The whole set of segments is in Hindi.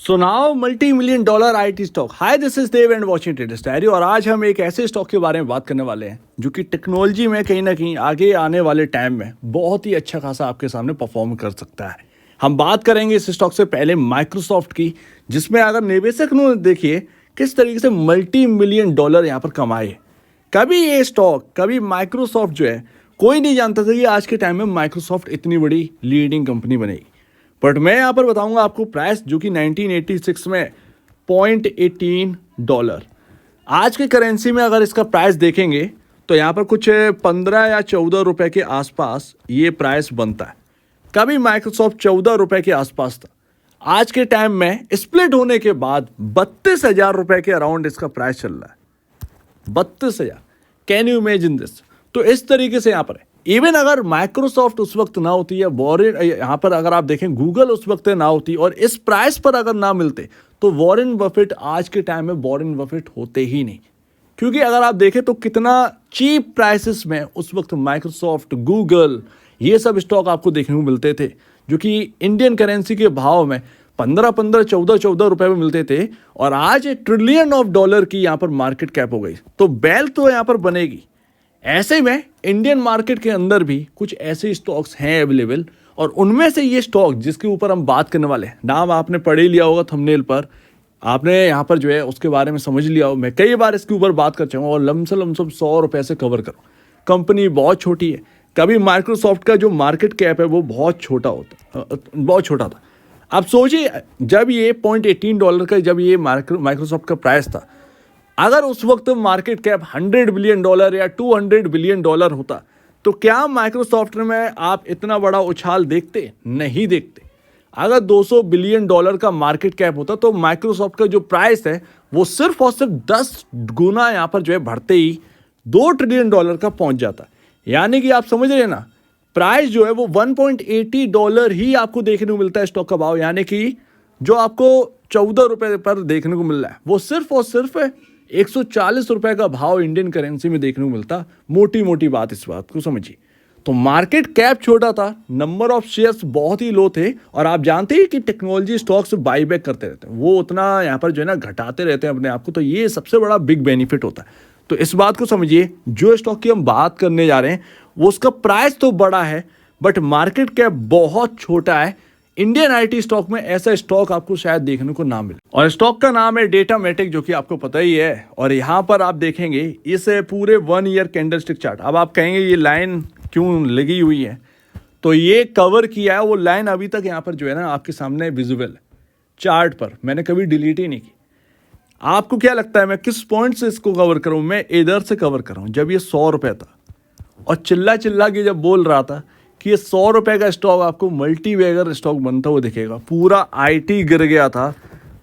So now multi million dollar IT stock. Hi, this is Dev and watching traders diary. और आज हम एक ऐसे स्टॉक के बारे में बात करने वाले हैं जो कि टेक्नोलॉजी में कहीं ना कहीं आगे आने वाले टाइम में बहुत ही अच्छा खासा आपके सामने परफॉर्म कर सकता है। हम बात करेंगे इस स्टॉक से पहले माइक्रोसॉफ्ट की, जिसमें अगर निवेशक ने देखिए किस तरीके से मल्टी मिलियन डॉलर यहाँ पर कमाए। कभी ये स्टॉक, कभी माइक्रोसॉफ्ट जो है, कोई नहीं जानता था कि आज के टाइम में माइक्रोसॉफ्ट इतनी बड़ी लीडिंग कंपनी बनेगी। बट मैं यहाँ पर बताऊंगा आपको प्राइस, जो कि 1986 में $0.18। आज के करेंसी में अगर इसका प्राइस देखेंगे तो यहाँ पर कुछ 15 या 14 रुपए के आसपास ये प्राइस बनता है। कभी माइक्रोसॉफ्ट 14 रुपए के आसपास था। आज के टाइम में स्प्लिट होने के बाद 32,000 रुपए के अराउंड इसका प्राइस चल रहा है। 32,000, कैन यू इमेजिन दिस। तो इस तरीके से यहाँ पर है। इवन अगर माइक्रोसॉफ्ट उस वक्त ना होती या वॉरेन, यहाँ पर अगर आप देखें गूगल उस वक्त ना होती और इस प्राइस पर अगर ना मिलते तो वॉरेन बफेट आज के टाइम में वॉरेन बफेट होते ही नहीं। क्योंकि अगर आप देखें तो कितना चीप प्राइसेस में उस वक्त माइक्रोसॉफ्ट, गूगल, ये सब स्टॉक आपको देखने को मिलते थे, जो कि इंडियन करेंसी के भाव में 15-15, 14-14 रुपए में मिलते थे। और आज $1 ट्रिलियन की यहाँ पर मार्केट कैप हो गई। तो बैल तो यहाँ पर बनेगी। ऐसे में इंडियन मार्केट के अंदर भी कुछ ऐसे स्टॉक्स हैं अवेलेबल, और उनमें से ये स्टॉक जिसके ऊपर हम बात करने वाले हैं, नाम आपने पढ़ ही लिया होगा थंबनेल पर, आपने यहाँ पर जो है उसके बारे में समझ लिया हो। मैं कई बार इसके ऊपर बात कर चुका हूँ और लमसम 100 रुपए से कवर करूँ। कंपनी बहुत छोटी है। कभी माइक्रोसॉफ्ट का जो मार्केट कैप है वो बहुत छोटा था। आप सोचिए, जब ये $0.18 का जब ये माइक्रोसॉफ्ट का प्राइस था, अगर उस वक्त मार्केट कैप $100 बिलियन या $200 बिलियन होता तो क्या माइक्रोसॉफ्ट में आप इतना बड़ा उछाल देखते? नहीं देखते। अगर $200 बिलियन का मार्केट कैप होता तो माइक्रोसॉफ्ट का जो प्राइस है वो सिर्फ और सिर्फ 10 गुना यहाँ पर जो है बढ़ते ही $2 ट्रिलियन का पहुंच जाता। यानी कि आप समझ रहे हैं ना, प्राइस जो है वो $1.80 ही आपको देखने को मिलता है स्टॉक का भाव। यानी कि जो आपको 14 रुपए पर देखने को मिल रहा है वो सिर्फ और सिर्फ 140 रुपए का भाव इंडियन करेंसी में देखने को मिलता। मोटी मोटी बात, इस बात को समझिए। तो मार्केट कैप छोटा था, नंबर ऑफ शेयर्स बहुत ही लो थे, और आप जानते हैं कि टेक्नोलॉजी स्टॉक्स बाईबैक करते रहते हैं, वो उतना यहाँ पर जो है ना घटाते रहते हैं अपने आप को। तो ये सबसे बड़ा बिग बेनिफिट होता है। तो इस बात को समझिए, जो स्टॉक की हम बात करने जा रहे हैं वो उसका प्राइस तो बड़ा है बट मार्केट कैप बहुत छोटा है। इंडियन आईटी स्टॉक में ऐसा स्टॉक आपको शायद देखने को ना मिले, और स्टॉक का नाम है डेटामेटिक, जो कि आपको पता ही है। और यहाँ पर आप देखेंगे इस पूरे 1 ईयर कैंडलस्टिक चार्ट। अब आप कहेंगे ये लाइन क्यों लगी हुई है, तो ये कवर किया है वो लाइन अभी तक यहाँ पर जो है ना आपके सामने विजुअल है चार्ट पर। मैंने कभी डिलीट ही नहीं की। आपको क्या लगता है मैं किस पॉइंट से इसको कवर करूँ? मैं इधर से कवर कर रहा हूँ, जब ये 100 रुपये था और चिल्ला के जब बोल रहा था कि ये 100 रुपए का स्टॉक आपको मल्टी बैगर स्टॉक बनता हुआ दिखेगा। पूरा आईटी गिर गया था,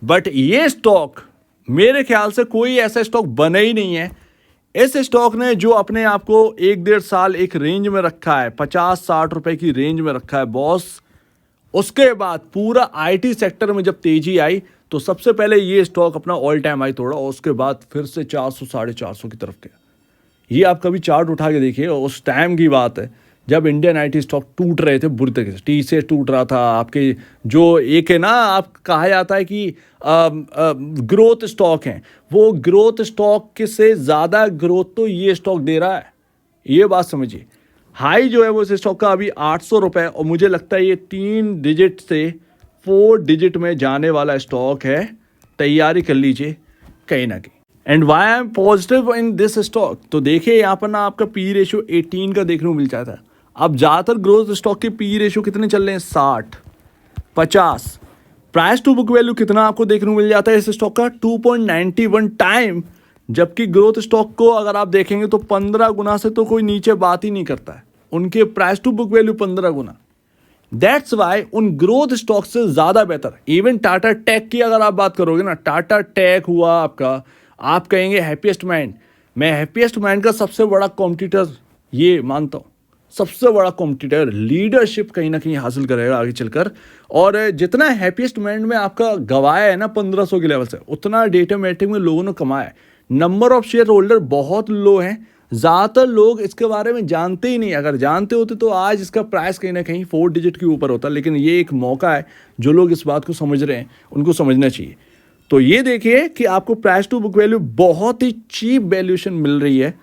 बट ये स्टॉक मेरे ख्याल से कोई ऐसा स्टॉक बना ही नहीं है। इस स्टॉक ने जो अपने आप को 1-1.5 साल एक रेंज में रखा है, 50-60 रुपए की रेंज में रखा है बॉस। उसके बाद पूरा आईटी सेक्टर में जब तेजी आई तो सबसे पहले ये स्टॉक अपना ऑल टाइम हाई तोड़ा, और उसके बाद फिर से 400-450 की तरफ गया। ये आप कभी चार्ट उठा के देखिए, उस टाइम की बात है जब इंडियन आईटी स्टॉक टूट रहे थे बुरी तरीके से। टी से टूट रहा था आपके, जो एक है ना, आप कहा जाता है कि ग्रोथ स्टॉक हैं, वो ग्रोथ स्टॉक के से ज़्यादा ग्रोथ तो ये स्टॉक दे रहा है। ये बात समझिए। हाई जो है वो इस स्टॉक का अभी 800 रुपये, और मुझे लगता है ये 3 डिजिट से 4 डिजिट में जाने वाला स्टॉक है। तैयारी कर लीजिए कहीं ना कहीं। And why I am positive in this stock, तो देखिए यहाँ पर ना आपका पी रेशियो 18 का देखने को मिल जाता है। अब ज़्यादातर ग्रोथ स्टॉक के पी रेशियो कितने चल रहे हैं? 60, 50। प्राइस टू बुक वैल्यू कितना आपको देखने को मिल जाता है इस स्टॉक का? 2.91 टाइम। जबकि ग्रोथ स्टॉक को अगर आप देखेंगे तो 15 गुना से तो कोई नीचे बात ही नहीं करता है। उनके प्राइस टू बुक वैल्यू 15 गुना। दैट्स वाई उन ग्रोथ स्टॉक से ज़्यादा बेहतर, इवन टाटा टेक की अगर आप बात करोगे ना, टाटा टेक हुआ आपका, आप कहेंगे हैप्पीएस्ट माइंड। मैं हैप्पीएस्ट माइंड का सबसे बड़ा कॉम्पिटिटर ये मानता हूँ, सबसे बड़ा कॉम्पिटिटर, लीडरशिप कहीं ना कहीं हासिल करेगा आगे चलकर। और जितना हैप्पीएस्ट माइंड में आपका गवाया है ना 1500 के लेवल से, उतना डेटामेटिक में लोगों ने कमाया है। नंबर ऑफ शेयर होल्डर बहुत लो हैं, ज़्यादातर लोग इसके बारे में जानते ही नहीं। अगर जानते होते तो आज इसका प्राइस कहीं ना कहीं 4 डिजिट के ऊपर होता। लेकिन ये एक मौका है, जो लोग इस बात को समझ रहे हैं उनको समझना चाहिए। तो ये देखिए कि आपको प्राइस टू बुक वैल्यू बहुत ही चीप वैल्यूएशन मिल रही है,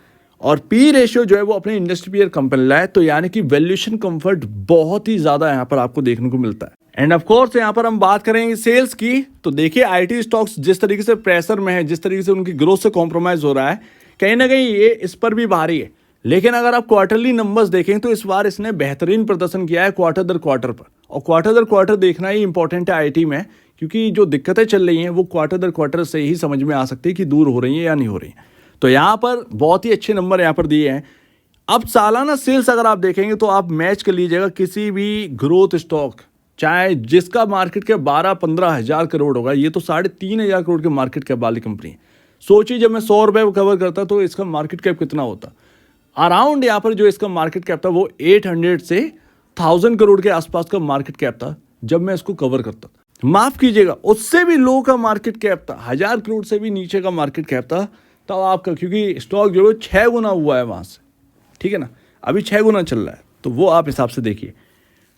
और पी रेशियो जो है वो अपने इंडस्ट्री पीयर कंपनी लाए, तो यानी कि वैल्यूएशन कंफर्ट बहुत ही ज़्यादा यहाँ पर आपको देखने को मिलता है। एंड ऑफ कोर्स यहाँ पर हम बात करेंगे सेल्स की, तो देखिए आईटी स्टॉक्स जिस तरीके से प्रेशर में है, जिस तरीके से उनकी ग्रोथ से कॉम्प्रोमाइज़ हो रहा है, कहीं ना कहीं ये इस पर भी भारी है। लेकिन अगर आप क्वार्टरली नंबर्स देखें तो इस बार इसने बेहतरीन प्रदर्शन किया है क्वार्टर दर क्वार्टर पर, और क्वार्टर दर क्वार्टर देखना ही इंपॉर्टेंट है आईटी में, क्योंकि जो दिक्कतें चल रही हैं वो क्वार्टर दर क्वार्टर से ही समझ में आ सकती है कि दूर हो रही हैं या नहीं हो रही हैं। तो यहाँ पर बहुत ही अच्छे नंबर यहाँ पर दिए हैं। अब सालाना सेल्स अगर आप देखेंगे तो आप मैच कर लीजिएगा किसी भी ग्रोथ स्टॉक, चाहे जिसका मार्केट कैप 12-15 हज़ार करोड़ होगा, ये तो 3,500 करोड़ के मार्केट कैप वाली कंपनी है। सोचिए जब मैं 100 रुपये कवर करता तो इसका मार्केट कैप कितना होता। अराउंड यहाँ पर जो इसका मार्केट कैप था वो 800 से 1000 करोड़ के आसपास का मार्केट कैप था जब मैं इसको कवर करता था। माफ़ कीजिएगा, उससे भी लो का मार्केट कैप था, 1000 करोड़ से भी नीचे का मार्केट कैप था तब आपका, क्योंकि स्टॉक जो है 6 गुना हुआ है वहाँ से, ठीक है ना, अभी 6 गुना चल रहा है। तो वो आप हिसाब से देखिए।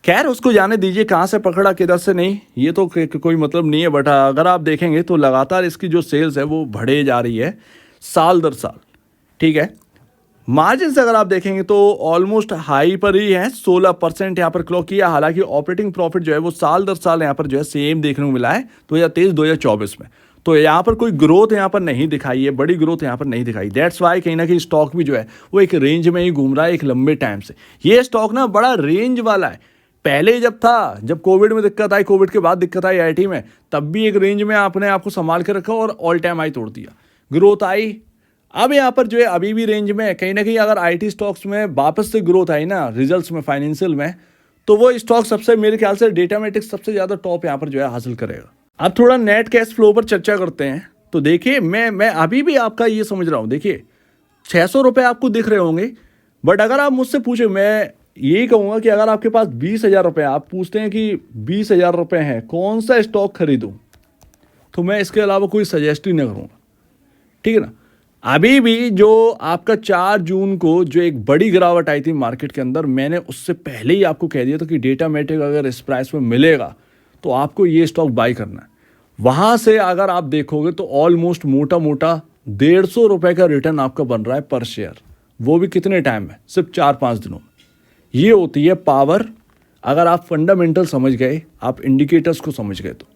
खैर उसको जाने दीजिए, कहाँ से पकड़ा किधर से नहीं, ये तो कोई मतलब नहीं है। बट अगर आप देखेंगे तो लगातार इसकी जो सेल्स है वो बढ़े जा रही है साल दर साल, ठीक है। मार्जिन से अगर आप देखेंगे तो ऑलमोस्ट हाई पर ही है, 16% यहाँ पर क्लॉक किया। हालांकि ऑपरेटिंग प्रॉफिट जो है वो साल दर साल यहाँ पर जो है सेम देखने को मिला है 2023-2024 में। तो यहाँ पर कोई ग्रोथ यहाँ पर नहीं दिखाई है, बड़ी ग्रोथ यहाँ पर नहीं दिखाई। दैट्स वाई कहीं ना कहीं स्टॉक भी जो है वो एक रेंज में ही घूम रहा है एक लंबे टाइम से। ये स्टॉक ना बड़ा रेंज वाला है। पहले जब कोविड में दिक्कत आई, कोविड के बाद दिक्कत आई आईटी में, तब भी एक रेंज में आपने आपको संभाल के रखा और ऑल टाइम हाई तोड़ दिया, ग्रोथ आई। अब यहाँ पर जो है अभी भी रेंज में है। कहीं ना कहीं अगर आईटी स्टॉक्स में वापस से ग्रोथ आई ना रिजल्ट्स में, फाइनेंशियल में, तो वो स्टॉक सबसे, मेरे ख्याल से डेटामेटिक्स सबसे ज़्यादा टॉप यहाँ पर जो है हासिल करेगा। अब थोड़ा नेट कैश फ्लो पर चर्चा करते हैं। तो देखिए मैं अभी भी आपका ये समझ रहा हूँ, देखिए 600 रुपये आपको दिख रहे होंगे, बट अगर आप मुझसे पूछे, मैं यही कहूँगा कि अगर आपके पास 20,000 रुपये, आप पूछते हैं कि 20,000 रुपये हैं, कौन सा स्टॉक खरीदूँ, तो मैं इसके अलावा कोई सजेस्ट ही नहीं करूँगा, ठीक है ना। अभी भी जो आपका 4 जून को जो एक बड़ी गिरावट आई थी मार्केट के अंदर, मैंने उससे पहले ही आपको कह दिया था कि डेटामेटिक अगर इस प्राइस में मिलेगा तो आपको ये स्टॉक बाई करना है। वहाँ से अगर आप देखोगे तो ऑलमोस्ट मोटा मोटा 150 रुपये का रिटर्न आपका बन रहा है पर शेयर, वो भी कितने टाइम में, सिर्फ 4-5 दिनों में। ये होती है पावर, अगर आप फंडामेंटल समझ गए, आप इंडिकेटर्स को समझ गए तो।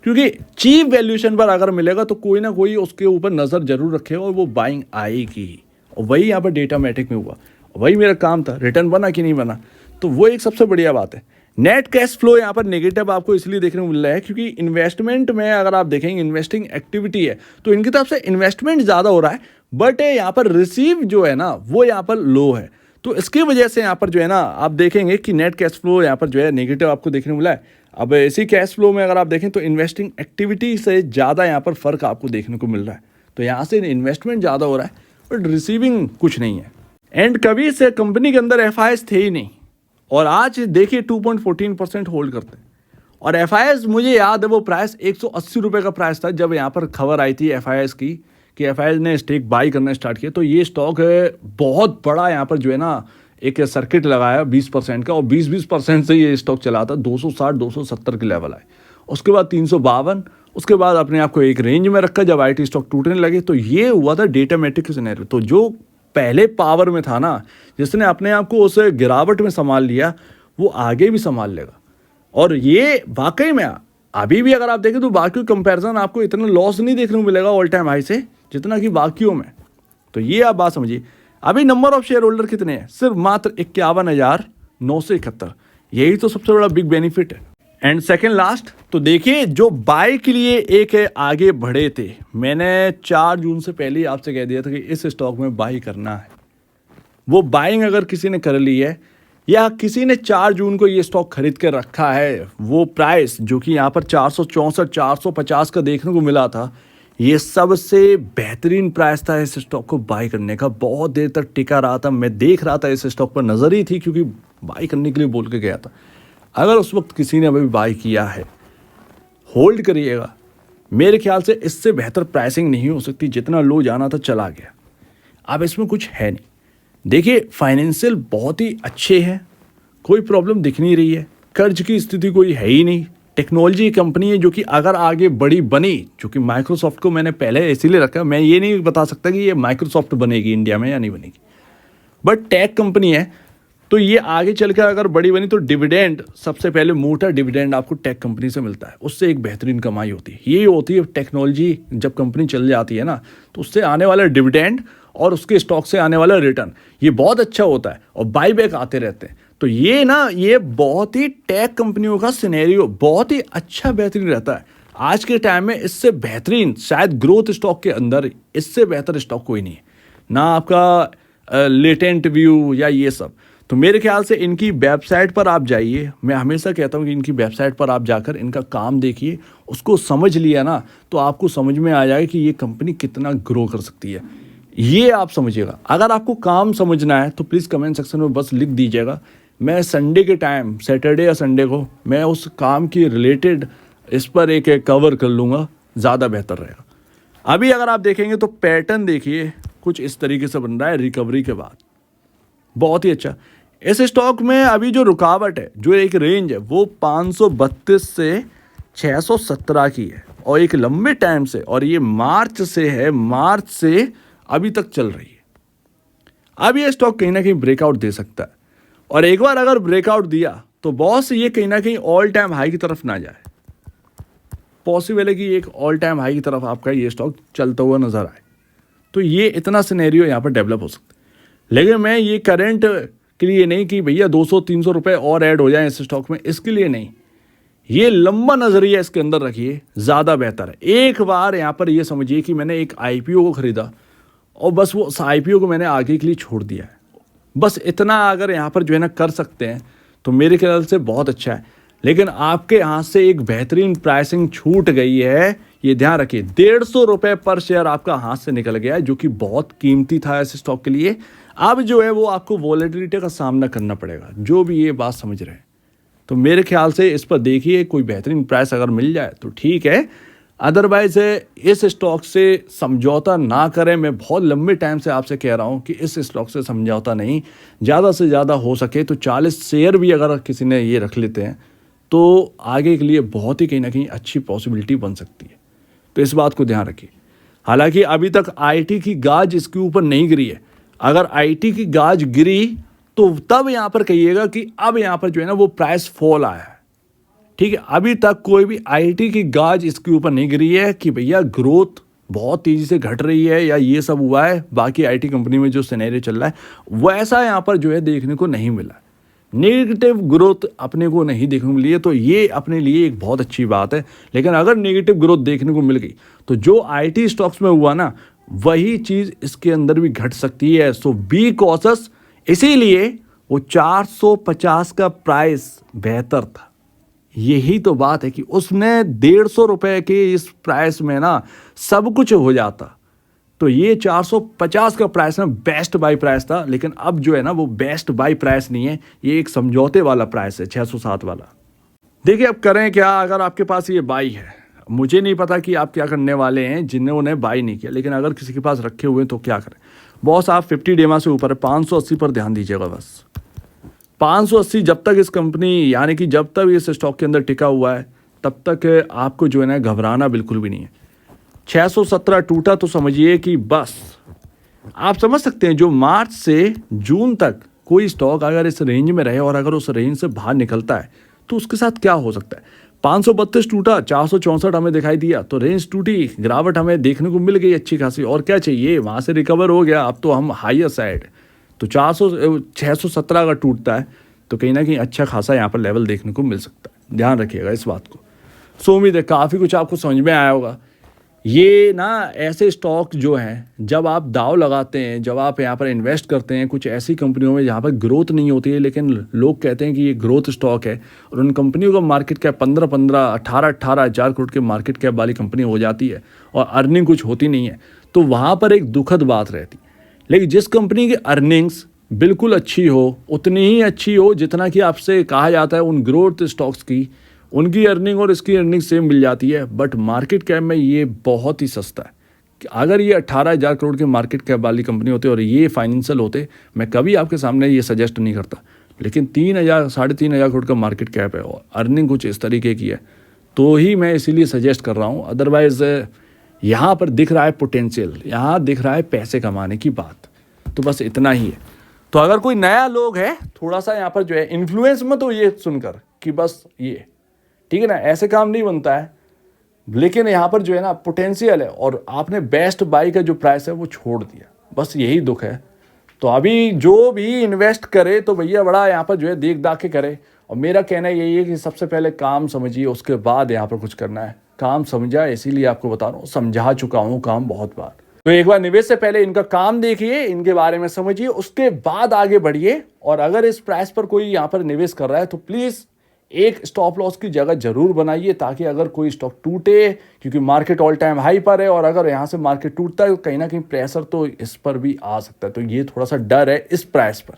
क्योंकि चीप वैल्यूएशन पर अगर मिलेगा तो कोई ना कोई उसके ऊपर नज़र जरूर रखेगा और वो बाइंग आएगी, और वही यहाँ पर डेटामेटिक में हुआ, वही मेरा काम था। रिटर्न बना कि नहीं बना, तो वो एक सबसे बढ़िया बात है। नेट कैश फ्लो यहाँ पर नेगेटिव आपको इसलिए देखने को मिल रहा है क्योंकि इन्वेस्टमेंट में अगर आप देखेंगे, इन्वेस्टिंग एक्टिविटी है तो इनकी तरफ से इन्वेस्टमेंट ज़्यादा हो रहा है, बट यहाँ पर रिसीव जो है ना वो यहाँ पर लो है। तो इसकी वजह से यहाँ पर जो है ना आप देखेंगे कि नेट कैश फ्लो यहाँ पर जो है नेगेटिव आपको देखने को मिला है। अब इसी कैश फ्लो में अगर आप देखें तो इन्वेस्टिंग एक्टिविटी से ज़्यादा यहाँ पर फ़र्क आपको देखने को मिल रहा है। तो यहाँ से इन्वेस्टमेंट ज़्यादा हो रहा है बट रिसीविंग कुछ नहीं है। एंड कभी से कंपनी के अंदर FIs थे ही नहीं, और आज देखिए 2.14% होल्ड करते हैं। और FIs मुझे याद है वो प्राइस 180 रुपये का प्राइस था जब यहाँ पर खबर आई थी FIs की कि FIs ने स्टेक बाई करना स्टार्ट किया। तो ये स्टॉक बहुत बड़ा यहाँ पर जो है ना एक सर्किट लगाया 20% का, और 20% से ये स्टॉक चला था 260-270 के लेवल आए, उसके बाद 352, उसके बाद अपने आप को एक रेंज में रखा जब IT स्टॉक टूटने लगे। तो ये हुआ था डेटामेटिक सिनेरियो। तो जो पहले पावर में था ना, जिसने अपने आप को उस गिरावट में संभाल लिया, वो आगे भी संभाल लेगा। और ये वाकई में अभी भी अगर आप देखें तो बाकी कंपैरिजन आपको इतना लॉस नहीं देखने को मिलेगा ऑल टाइम हाई से जितना कि बाकियों में। तो ये आप बात समझिए। अभी नंबर ऑफ शेयर होल्डर कितने हैं, सिर्फ मात्र 51,971। यही तो सबसे बड़ा बिग बेनिफिट है। एंड सेकेंड लास्ट, तो देखिए जो बाय के लिए एक आगे बढ़े थे, मैंने 4 जून से पहले ही आपसे कह दिया था कि इस स्टॉक में बाई करना है। वो बाइंग अगर किसी ने कर ली है या किसी ने 4 जून को ये स्टॉक खरीद के रखा है, वो प्राइस जो कि यहाँ पर 464-450 का देखने को मिला था, ये सबसे बेहतरीन प्राइस था इस स्टॉक को बाई करने का। बहुत देर तक टिका रहा था, मैं देख रहा था इस स्टॉक पर, नज़र ही थी क्योंकि बाई करने के लिए बोल के गया था। अगर उस वक्त किसी ने अभी बाई किया है, होल्ड करिएगा। मेरे ख्याल से इससे बेहतर प्राइसिंग नहीं हो सकती। जितना लो जाना था चला गया, अब इसमें कुछ है नहीं। देखिए फाइनेंशियल बहुत ही अच्छे हैं, कोई प्रॉब्लम दिख नहीं रही है, कर्ज की स्थिति कोई है ही नहीं। टेक्नोलॉजी कंपनी है जो कि अगर आगे बड़ी बनी, चूँकि माइक्रोसॉफ्ट को मैंने पहले इसीलिए रखा, मैं ये नहीं बता सकता कि ये माइक्रोसॉफ्ट बनेगी इंडिया में या नहीं बनेगी, बट टेक कंपनी है तो ये आगे चलकर अगर बड़ी बनी तो डिविडेंड, सबसे पहले मोटा डिविडेंड आपको टेक कंपनी से मिलता है, उससे एक बेहतरीन कमाई होती है। ये होती है टेक्नोलॉजी जब कंपनी चल जाती है ना, तो उससे आने वाला डिविडेंड और उसके स्टॉक से आने वाला रिटर्न ये बहुत अच्छा होता है और बाई बैक आते रहते हैं। तो ये ना, ये बहुत ही टेक कंपनियों का सिनेरियो बहुत ही अच्छा बेहतरीन रहता है आज के टाइम में। इससे बेहतरीन शायद ग्रोथ स्टॉक के अंदर इससे बेहतर स्टॉक कोई नहीं है, ना आपका लेटेंट व्यू या ये सब। तो मेरे ख्याल से इनकी वेबसाइट पर आप जाइए, मैं हमेशा कहता हूँ कि इनकी वेबसाइट पर आप जाकर इनका काम देखिए, उसको समझ लिया ना तो आपको समझ में आ जाएगा कि ये कंपनी कितना ग्रो कर सकती है, ये आप समझिएगा। अगर आपको काम समझना है तो प्लीज़ कमेंट सेक्शन में बस लिख दीजिएगा, मैं संडे के टाइम, सैटरडे या संडे को मैं उस काम की रिलेटेड इस पर एक कवर कर लूँगा, ज़्यादा बेहतर रहेगा। अभी अगर आप देखेंगे तो पैटर्न देखिए कुछ इस तरीके से बन रहा है रिकवरी के बाद, बहुत ही अच्छा। इस स्टॉक में अभी जो रुकावट है, जो एक रेंज है, वो 532 से 617 की है और एक लंबे टाइम से, और ये मार्च से है, मार्च से अभी तक चल रही है। अब ये स्टॉक कहीं ना कहीं ब्रेकआउट दे सकता है, और एक बार अगर ब्रेकआउट दिया तो बॉस ये कहीं ना कहीं ऑल टाइम हाई की तरफ ना जाए, पॉसिबल है कि एक ऑल टाइम हाई की तरफ आपका ये स्टॉक चलता हुआ नजर आए। तो ये इतना सिनेरियो यहाँ पर डेवलप हो सकता है। लेकिन मैं ये करंट के लिए नहीं कि भैया 200-300 रुपए और ऐड हो जाए इस स्टॉक में, इसके लिए नहीं, ये लंबा नजरिया इसके अंदर रखिए, ज़्यादा बेहतर है। एक बार यहाँ पर ये समझिए कि मैंने एक आईपीओ को खरीदा और बस वो आईपीओ को मैंने आगे के लिए छोड़ दिया है, बस इतना अगर यहाँ पर जो है ना कर सकते हैं तो मेरे ख्याल से बहुत अच्छा है। लेकिन आपके हाथ से एक बेहतरीन प्राइसिंग छूट गई है, ये ध्यान रखिए। 150 रुपये पर शेयर आपका हाथ से निकल गया है, जो कि बहुत कीमती था इस स्टॉक के लिए। अब जो है वो आपको वॉलेटिलिटी का सामना करना पड़ेगा, जो भी ये बात समझ रहे हैं। तो मेरे ख्याल से इस पर देखिए, कोई बेहतरीन प्राइस अगर मिल जाए तो ठीक है, अदरवाइज इस स्टॉक से समझौता ना करें। मैं बहुत लंबे टाइम से आपसे कह रहा हूं कि इस स्टॉक से समझौता नहीं, ज़्यादा से ज़्यादा हो सके तो 40 शेयर भी अगर किसी ने ये रख लेते हैं तो आगे के लिए बहुत ही कहीं ना कहीं अच्छी पॉसिबिलिटी बन सकती है। तो इस बात को ध्यान रखिए। हालांकि अभी तक आईटी की गाज इसके ऊपर नहीं गिरी है, अगर आईटी की गाज गिरी तो तब यहाँ पर कहिएगा कि अब यहाँ पर जो है ना वो प्राइस फॉल आया है, ठीक है। अभी तक कोई भी आईटी की गाज इसके ऊपर नहीं गिरी है कि भैया ग्रोथ बहुत तेजी से घट रही है या ये सब हुआ है, बाकी आईटी कंपनी में जो सिनेरियो चल रहा है वैसा यहाँ पर जो है देखने को नहीं मिला। नेगेटिव ग्रोथ अपने को नहीं देखने को मिली है, तो ये अपने लिए एक बहुत अच्छी बात है। लेकिन अगर नेगेटिव ग्रोथ देखने को मिल गई तो जो आईटी स्टॉक्स में हुआ ना, वही चीज़ इसके अंदर भी घट सकती है। सो बी कॉशस। इसीलिए वो 450 का प्राइस बेहतर था। यही तो बात है कि उसने 150 रुपए के इस प्राइस में ना सब कुछ हो जाता, तो ये 450 का प्राइस में बेस्ट बाई प्राइस था। लेकिन अब जो है ना वो बेस्ट बाई प्राइस नहीं है, ये एक समझौते वाला प्राइस है, 607 वाला। देखिए अब करें क्या, अगर आपके पास ये बाई है, मुझे नहीं पता कि आप क्या करने वाले हैं जिन्होंने बाई नहीं किया, लेकिन अगर किसी के पास रखे हुए हैं तो क्या करें बॉस। आप 50 डेमा से ऊपर है, 580 पर ध्यान दीजिएगा बस। 580 जब तक इस कंपनी, यानी कि जब तक इस स्टॉक के अंदर टिका हुआ है तब तक आपको जो है ना घबराना बिल्कुल भी नहीं है। 617 टूटा तो समझिए कि बस आप समझ सकते हैं, जो मार्च से जून तक कोई स्टॉक अगर इस रेंज में रहे और अगर उस रेंज से बाहर निकलता है तो उसके साथ क्या हो सकता है। 532 टूटा, 464 हमें दिखाई दिया, तो रेंज टूटी, गिरावट हमें देखने को मिल गई अच्छी खासी, और क्या चाहिए, वहाँ से रिकवर हो गया, अब तो हम हाइयर साइड। तो 617 अगर टूटता है तो कहीं ना कहीं अच्छा खासा यहाँ पर लेवल देखने को मिल सकता है, ध्यान रखिएगा इस बात को। सो उम्मीद है काफ़ी कुछ आपको समझ में आया होगा। ये ना ऐसे स्टॉक जो हैं, जब आप दाव लगाते हैं, जब आप यहाँ पर इन्वेस्ट करते हैं कुछ ऐसी कंपनियों में जहाँ पर ग्रोथ नहीं होती है, लेकिन लोग कहते हैं कि ये ग्रोथ स्टॉक है, और उन कंपनियों का मार्केट कैप 15-15, 18-18 हज़ार करोड़ के मार्केट कैप वाली कंपनी हो जाती है और अर्निंग कुछ होती नहीं है, तो वहाँ पर एक दुखद बात रहती है। लेकिन जिस कंपनी की अर्निंग्स बिल्कुल अच्छी हो, उतनी ही अच्छी हो जितना कि आपसे कहा जाता है उन ग्रोथ स्टॉक्स की, उनकी अर्निंग और इसकी अर्निंग सेम मिल जाती है, बट मार्केट कैप में ये बहुत ही सस्ता है। कि अगर ये 18,000 करोड़ की मार्केट कैप वाली कंपनी होती और ये फाइनेंशियल होते, मैं कभी आपके सामने ये सजेस्ट नहीं करता। लेकिन 3,000 3,500 करोड़ का मार्केट कैप है और अर्निंग कुछ इस तरीके की है, तो ही मैं इसीलिए सजेस्ट कर रहा हूँ। अदरवाइज़ यहाँ पर दिख रहा है पोटेंशियल, यहाँ दिख रहा है पैसे कमाने की बात, तो बस इतना ही है। तो अगर कोई नया लोग है, थोड़ा सा यहाँ पर जो है इन्फ्लुएंस मत हो ये सुनकर कि बस ये, ठीक है ना, ऐसे काम नहीं बनता है। लेकिन यहाँ पर जो है ना पोटेंशियल है और आपने बेस्ट बाई का जो प्राइस है वो छोड़ दिया, बस यही दुख है। तो अभी जो भी इन्वेस्ट करे तो भैया बड़ा यहाँ पर जो है देख दाख के करे। और मेरा कहना यही है कि सबसे पहले काम समझिए, उसके बाद यहाँ पर कुछ करना है। काम समझा, इसीलिए आपको बता रहा हूँ, समझा चुका हूँ काम बहुत बार। तो एक बार निवेश से पहले इनका काम देखिए, इनके बारे में समझिए, उसके बाद आगे बढ़िए। और अगर इस प्राइस पर कोई यहाँ पर निवेश कर रहा है तो प्लीज़ एक स्टॉप लॉस की जगह जरूर बनाइए, ताकि अगर कोई स्टॉक टूटे, क्योंकि मार्केट ऑल टाइम हाई पर है और अगर यहाँ से मार्केट टूटता है तो कहीं ना कहीं प्रेशर तो इस पर भी आ सकता है। तो ये थोड़ा सा डर है इस प्राइस पर,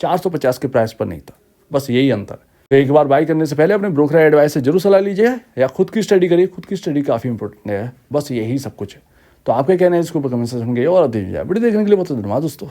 450 के प्राइस पर नहीं था, बस यही अंतर है। तो एक बार बाई करने से पहले अपने ब्रोकर एडवाइस से जरूर सलाह लीजिए या खुद की स्टडी करिए, खुद की स्टडी काफ़ी इंपॉर्टेंट है। बस यही सब कुछ है। तो आपके कहना है इसको कमेंट सेक्शन में और वीडियो देखने के लिए बहुत धन्यवाद दोस्तों।